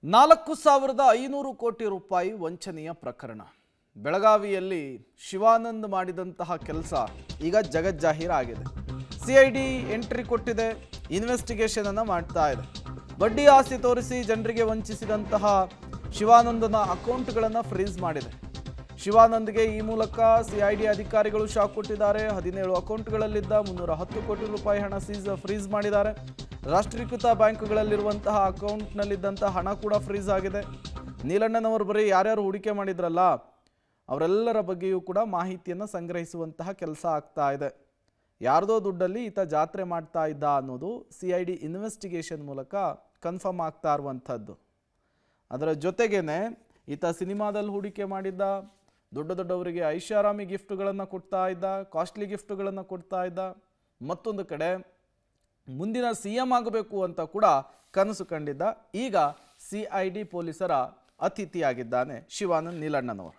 4,500 ಕೋಟಿ ರೂಪಾಯಿ ವಂಚನೆಯ ಪ್ರಕರಣ. ಬೆಳಗಾವಿಯಲ್ಲಿ ಶಿವಾನಂದ್ ಮಾಡಿದಂತಹ ಕೆಲಸ ಈಗ ಜಗಜ್ಜಾಹೀರಾಗಿದೆ. ಸಿಐಡಿ ಎಂಟ್ರಿ ಕೊಟ್ಟಿದೆ, ಇನ್ವೆಸ್ಟಿಗೇಷನ್ ಅನ್ನು ಮಾಡ್ತಾ ಇದೆ. ಬಡ್ಡಿ ಆಸ್ತಿ ತೋರಿಸಿ ಜನರಿಗೆ ವಂಚಿಸಿದಂತಹ ಶಿವಾನಂದನ ಅಕೌಂಟ್ಗಳನ್ನು ಫ್ರೀಸ್ ಮಾಡಿದೆ. ಶಿವಾನಂದ್ಗೆ ಈ ಮೂಲಕ ಸಿಐಡಿ ಅಧಿಕಾರಿಗಳು ಶಾಕ್ ಕೊಟ್ಟಿದ್ದಾರೆ. 17 ಅಕೌಂಟ್ಗಳಲ್ಲಿದ್ದ 310 ಕೋಟಿ ರೂಪಾಯಿ ಹಣ ಫ್ರೀಸ್ ಮಾಡಿದ್ದಾರೆ. ರಾಷ್ಟ್ರೀಕೃತ ಬ್ಯಾಂಕ್ಗಳಲ್ಲಿರುವಂತಹ ಅಕೌಂಟ್ನಲ್ಲಿದ್ದಂಥ ಹಣ ಕೂಡ ಫ್ರೀಸ್ ಆಗಿದೆ. ನೀಲಣ್ಣನವರು ಬರೀ ಯಾರ್ಯಾರು ಹೂಡಿಕೆ ಮಾಡಿದ್ರಲ್ಲ ಅವರೆಲ್ಲರ ಬಗ್ಗೆಯೂ ಕೂಡ ಮಾಹಿತಿಯನ್ನು ಸಂಗ್ರಹಿಸುವಂತಹ ಕೆಲಸ ಆಗ್ತಾ ಇದೆ. ಯಾರ್ದೋ ದುಡ್ಡಲ್ಲಿ ಈತ ಜಾತ್ರೆ ಮಾಡ್ತಾ ಇದ್ದ ಅನ್ನೋದು ಸಿಐಡಿ ಇನ್ವೆಸ್ಟಿಗೇಷನ್ ಮೂಲಕ ಕನ್ಫರ್ಮ್ ಆಗ್ತಾ ಇರುವಂಥದ್ದು. ಅದರ ಜೊತೆಗೇನೆ ಈತ ಸಿನಿಮಾದಲ್ಲಿ ಹೂಡಿಕೆ ಮಾಡಿದ್ದ, ದೊಡ್ಡ ದೊಡ್ಡವರಿಗೆ ಐಷಾರಾಮಿ ಗಿಫ್ಟ್ಗಳನ್ನು ಕೊಡ್ತಾ ಇದ್ದ, ಕಾಸ್ಟ್ಲಿ ಗಿಫ್ಟ್ಗಳನ್ನು ಕೊಡ್ತಾ ಇದ್ದ. ಮತ್ತೊಂದು ಕಡೆ ಮುಂದಿನ CM ಆಗಬೇಕು ಅಂತ ಕೂಡ ಕನಸು ಕಂಡಿದ್ದ. ಈಗ ಸಿಐಡಿ ಪೊಲೀಸರ ಅತಿಥಿಯಾಗಿದ್ದಾನೆ ಶಿವಾನಂದ್ ನೀಲಣ್ಣನವರು.